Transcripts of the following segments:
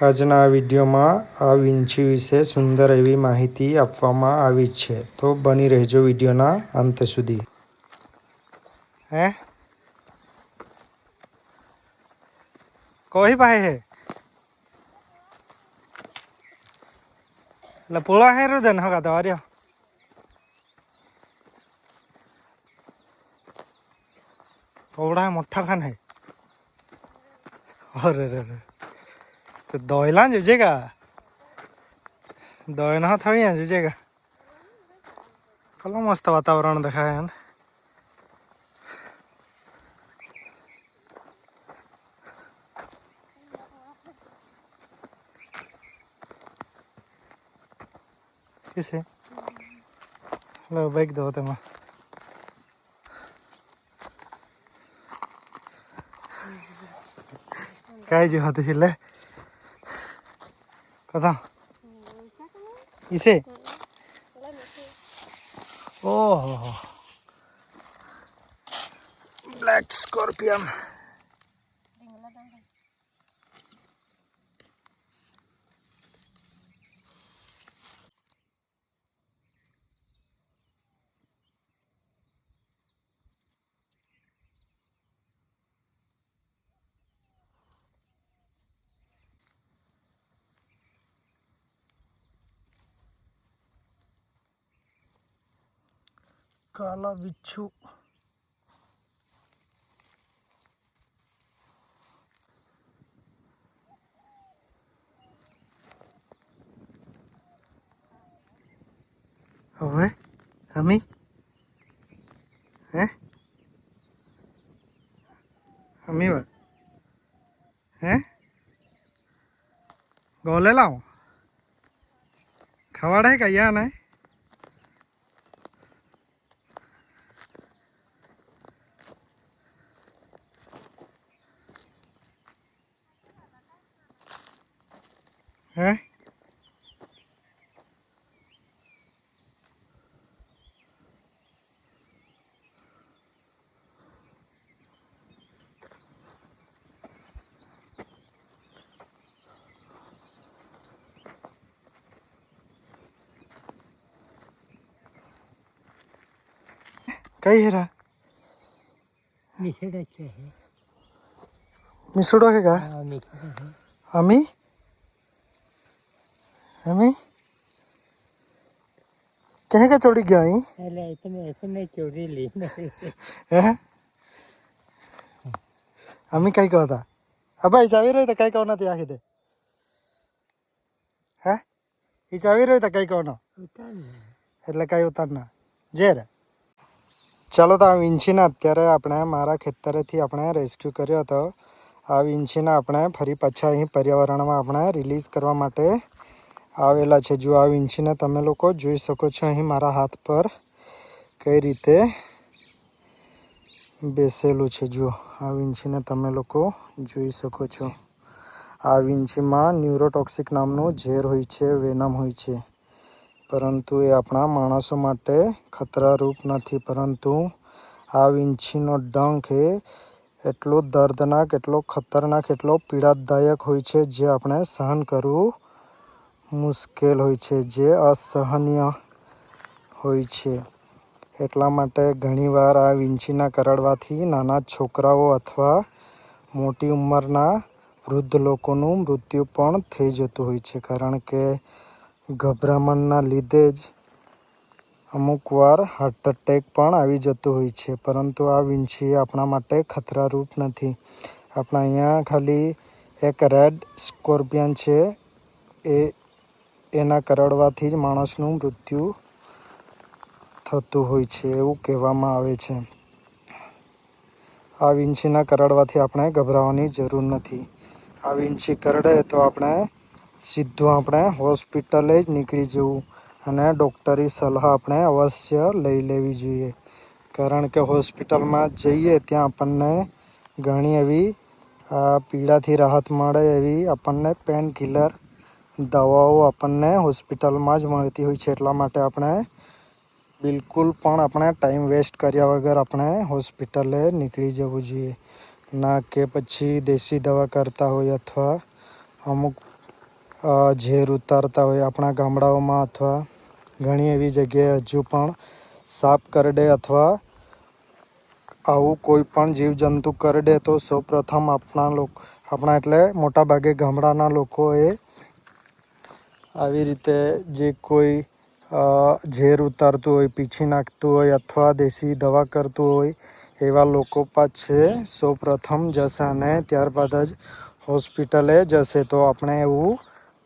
આજના આ વિડીયોમાં આ વીંછી વિશે સુંદર એવી માહિતી આપવામાં આવી છે, તો બની રહેજો વિડીયોના અંત સુધી. હે કોઈ ભાઈ હે એટલે પોળા હે રુદન હકા તો આર્યો ઓવડા મોટા ખાન હે. अरे रे तो दौला जुझेगा दौना थोड़ी है जुझेगा. कल मस्त वातावरण देखा है किसे लो बैग दो तुम काय जो हाथ हिले कथा इसे ओह ब्लैक स्कॉर्पियन काला बिच्छू ओए हमी हैं हमी वा हैं गोले लाओ खवाड़ा है क्या ना है कई हेरा मिसड़ो है का हमी हमी कहे का चोरी गया ही इतने चोरी ली हमी कई कहता अब चावी रही तो कई कहना थी आखिर है ये चावी रही तो कई कहना એટલે કઈ ઉતારના જે રે. ચાલો તો આ વીંછીને અત્યારે આપણે મારા ખેતરેથી આપણે રેસ્ક્યુ કર્યો હતો. આ વીંછીને આપણે ફરી પાછા અહીં પર્યાવરણમાં આપણે રિલીઝ કરવા માટે આવેલા છે. જો આ વીંછીને તમે લોકો જોઈ શકો છો અહીં મારા હાથ પર કઈ રીતે બેસેલું છે. જો આ વીંછીને તમે લોકો જોઈ શકો છો. આ વીંછીમાં ન્યુરોટોક્સિક નામનું ઝેર હોય છે, વેનમ હોય છે, પરંતુ એ આપણા માણસો માટે ખતરારૂપ નથી. પરંતુ આ વીંછીનો ડંખ એ એટલો દર્દનાક, એટલો ખતરનાક, એટલો પીડાદાયક હોય છે જે આપણે સહન કરવું મુશ્કેલ હોય છે, જે અસહનીય હોય છે. એટલા માટે ઘણીવાર આ વીંછીના કરડવાથી નાના છોકરાઓ અથવા મોટી ઉંમરના વૃદ્ધ લોકોનું મૃત્યુ પણ થઈ જતું હોય છે, કારણ કે ગભરામણના લીધે જ અમુક વાર હાર્ટ એટેક પણ આવી જતું હોય છે. પરંતુ આ વીંછી આપણા માટે ખતરારૂપ નથી. આપણા અહીંયા ખાલી એક રેડ સ્કોર્પિયન છે, એના કરડવાથી જ માણસનું મૃત્યુ થતું હોય છે એવું કહેવામાં આવે છે. આ વીંછીના કરડવાથી આપણે ગભરાવાની જરૂર નથી. આ વીંછી કરડે તો આપણે સીધું આપણે હોસ્પિટલે જ નીકળી જવું અને ડૉક્ટરી સલાહ આપણે અવશ્ય લઈ લેવી જોઈએ, કારણ કે હોસ્પિટલમાં જઈએ ત્યાં આપણને ઘણી એવી પીડાથી રાહત મળે એવી આપણને પેન કિલર દવાઓ આપણને હોસ્પિટલમાં જ મળતી હોય છે. એટલા માટે આપણે બિલકુલ પણ આપણે ટાઈમ વેસ્ટ કર્યા વગર આપણે હોસ્પિટલે નીકળી જવું જોઈએ, ના કે પછી દેશી દવા કરતા હોય અથવા અમુક ઝેર ઉતારતા હોય આપણા ગામડાઓમાં, અથવા ઘણી એવી જગ્યાએ હજુ પણ સાપ કરડે અથવા આવું કોઈ પણ જીવજંતુ કરડે તો સૌપ્રથમ આપણા એટલે મોટાભાગે ગામડાના લોકોએ આવી રીતે જે કોઈ ઝેર ઉતારતું હોય, પીંછી નાખતું હોય અથવા દેશી દવા કરતું હોય એવા લોકો પાસે સૌપ્રથમ જશે અને ત્યારબાદ જ હોસ્પિટલે જશે. તો આપણે એવું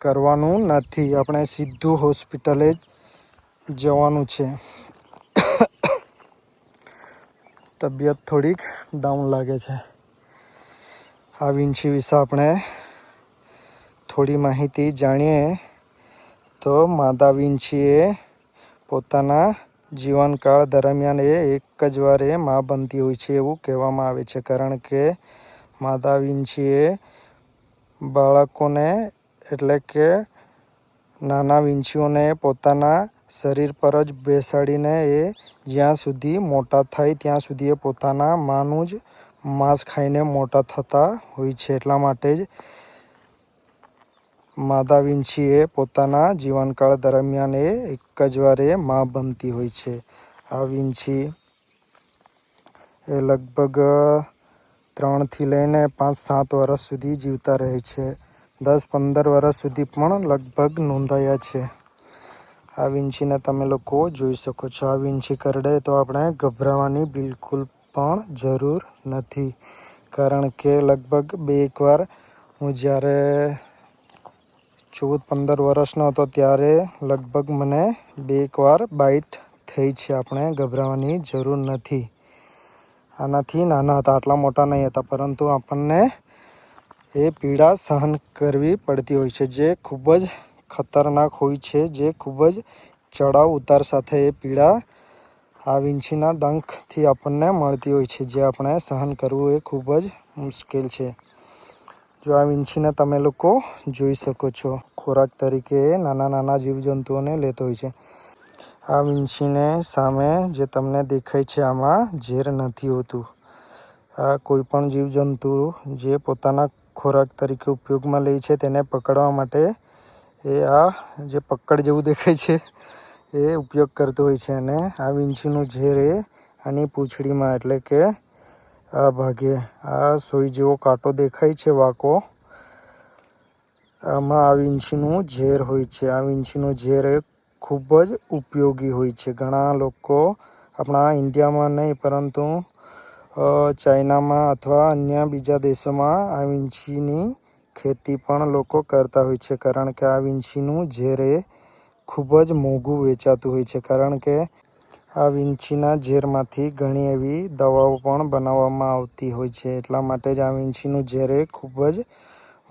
કરવાનું નથી, આપણે સીધું હોસ્પિટલે જ જવાનું છે. તબિયત થોડીક ડાઉન લાગે છે. આ વીંછી વિશે આપણે થોડી માહિતી જાણીએ તો માદા વીંછીએ પોતાના જીવનકાળ દરમિયાન એક જ વાર મા બનતી હોય છે એવું કહેવામાં આવે છે, કારણ કે માદા વીંછીએ બાળકોને એટલે કે નાના વીંછીઓને પોતાના શરીર પર જ બેસાડીને જ્યાં સુધી મોટા થાય ત્યાં સુધી એ પોતાના માનું જ માંસ ખાઈને મોટા થતા હોય છે. એટલા માટે જ માદા વીંછીએ પોતાના જીવનકાળ દરમિયાન એક જ વાર મા બનતી હોય છે. આ વીંછી એ લગભગ 3થી લઈને 5-7 વર્ષ સુધી જીવતા રહે છે. 10-15 વર્ષ સુધી પણ લગભગ નોંધાયા છે. આ વીંછીને તમે લોકો જોઈ શકો છો. આ વીંછી કરડે તો આપણે ગભરાવાની બિલકુલ પણ જરૂર નથી, કારણ કે લગભગ 2 વાર હું જ્યારે 14-15 વર્ષનો હતો ત્યારે લગભગ મને 2 વાર બાઇટ થઈ છે. આપણે ગભરાવાની જરૂર નથી. આનાથી નાના હતા, આટલા મોટા નહીં હતા, પરંતુ આપણને એ પીડા સહન કરવી પડતી હોય છે, જે ખૂબ જ ખતરનાક હોય છે, જે ખૂબ જ ચડાવ ઉતાર સાથે એ પીડા આ વીંછીના ડંખથી આપણને મળતી હોય છે, જે આપણે સહન કરવું એ ખૂબ જ મુશ્કેલ છે. જો આ વીંછીને તમે લોકો જોઈ શકો છો, ખોરાક તરીકે નાના નાના જીવજંતુઓને લેતો હોય છે. આ વીંછીને સામે જે તમને દેખાય છે આમાં ઝેર નથી હોતું. આ કોઈ પણ જીવજંતુ જે પોતાના ખોરાક તરીકે ઉપયોગમાં લે છે તેને પકડવા માટે આ જે પકડ જેવું દેખાય છે એ ઉપયોગ કરતો હોય છે. અને આ વીંછીનું ઝેર આની પૂંછડીમાં એટલે કે આ ભાગે આ સોય જેવો કાંટો દેખાય છે વાંકો, આમાં આ વીંછીનું ઝેર હોય છે. આ વીંછીનું ઝેર ખૂબ જ ઉપયોગી હોય છે. ઘણા લોકો આપણા ઇન્ડિયામાં નહીં પરંતુ ચાઇનામાં અથવા અન્ય બીજા દેશોમાં આ વીંછીની ખેતી પણ લોકો કરતા હોય છે, કારણ કે આ વીંછીનું ઝેર ખૂબ જ મોંઘું વેચાતું હોય છે, કારણ કે આ વીંછીના ઝેરમાંથી ઘણી એવી દવાઓ પણ બનાવવામાં આવતી હોય છે. એટલા માટે જ આ વીંછીનું ઝેર ખૂબ જ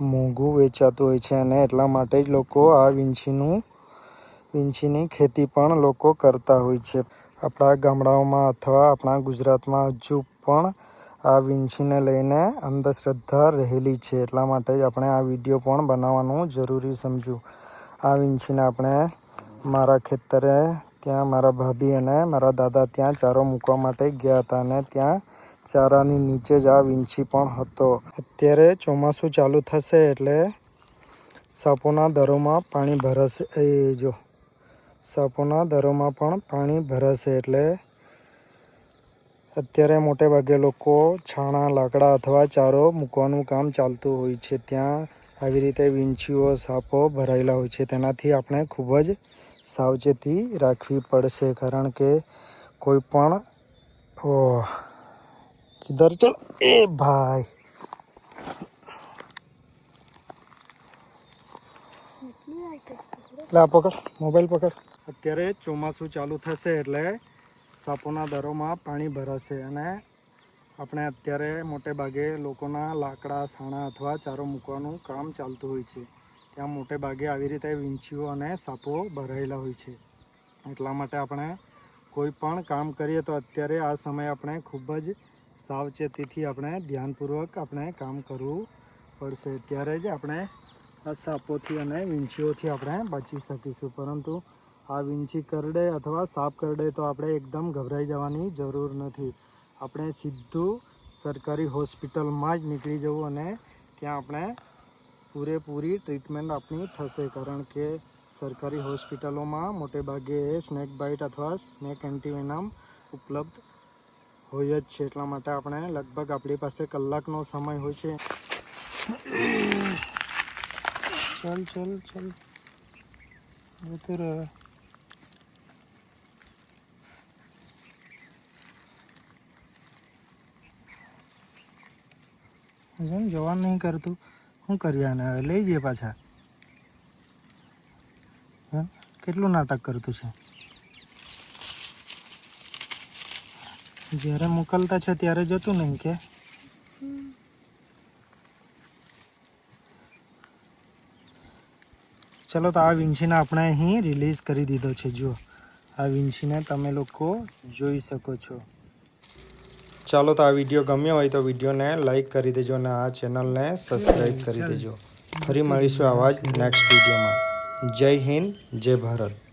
મોંઘું વેચાતું હોય છે, અને એટલા માટે જ લોકો આ વીંછીની ખેતી પણ લોકો કરતા હોય છે. આપણા ગામડાઓમાં અથવા આપણા ગુજરાતમાં હજુ પણ આ વીંછીને લઈને અંધશ્રદ્ધા રહેલી છે. એટલા માટે જ આપણે આ વિડીયો પણ બનાવવાનું જરૂરી સમજ્યું. આ વીંછીને આપણે મારા ખેતરે ત્યાં મારા ભાભી અને મારા દાદા ત્યાં ચારો મૂકવા માટે ગયા હતા, અને ત્યાં ચારાની નીચે જ આ વીંછી પણ હતો. અત્યારે ચોમાસું ચાલુ થશે એટલે સાપોના દરોમાં પાણી ભરાશે. સાપોના દરોમાં પણ પાણી ભરાશે, એટલે અત્યારે મોટે ભાગે લોકો છાણા, લાકડા અથવા ચારો મૂકવાનું કામ ચાલતું હોય છે. ત્યાં આવી રીતે વીંછીઓ, સાપો ભરાયેલા હોય છે. તેનાથી આપણે ખૂબ જ સાવચેતી રાખવી પડશે, કારણ કે કોઈ પણ કિધર ચલ એ ભાઈ લે પકડ, મોબાઈલ પકડ. અત્યારે ચોમાસું ચાલુ થશે એટલે સાપોના દરોમાં પાણી ભરાશે, અને આપણે અત્યારે મોટે ભાગે લોકોના લાકડા, છાણા અથવા ચારો મૂકવાનું કામ ચાલતું હોય છે. ત્યાં મોટે ભાગે આવી રીતે વીંછીઓ અને સાપો ભરાયેલા હોય છે. એટલા માટે આપણે કોઈ પણ કામ કરીએ તો અત્યારે આ સમયે આપણે ખૂબ જ સાવચેતીથી આપણે ધ્યાનપૂર્વક આપણે કામ કરવું પડશે. ત્યારે જ આપણે આ સાપોથી અને વીંછીઓથી આપણે બચી શકીશું. પરંતુ આ વીંછી કરડે અથવા સાપ કરડે તો આપણે એકદમ ગભરાઈ જવાની જરૂર નથી. આપણે સીધું સરકારી હોસ્પિટલમાં જ નીકળી જવું અને ત્યાં આપણે પૂરેપૂરી ટ્રીટમેન્ટ આપણી થશે, કારણ કે સરકારી હોસ્પિટલોમાં મોટે ભાગે સ્નેક બાઇટ અથવા સ્નેક એન્ટીવેનમ ઉપલબ્ધ હોય જ છે. એટલા માટે આપણે લગભગ આપણી પાસે કલાકનો સમય હોય છે. ચલ ચલ ચલ જતું રહે. જેમ જવાન નહીં કરતું, શું કરીએ આને? હવે લઈ જઈએ પાછા. કેટલું નાટક કરતું છે. જ્યારે મોકલતા છે ત્યારે જતું નહીં કે? ચલો, તો આ વિંછીને આપણે અહીં રિલીઝ કરી દીધો છે. જુઓ, આ વિંછીને તમે લોકો જોઈ શકો છો. ચાલો, તો આ વિડીયો ગમ્યો હોય તો વિડીયોને લાઈક કરી દેજો અને આ ચેનલને સબસ્ક્રાઈબ કરી દેજો. ફરી મળીશું આવા જ નેક્સ્ટ વિડીયોમાં. જય હિન્દ, જય ભારત.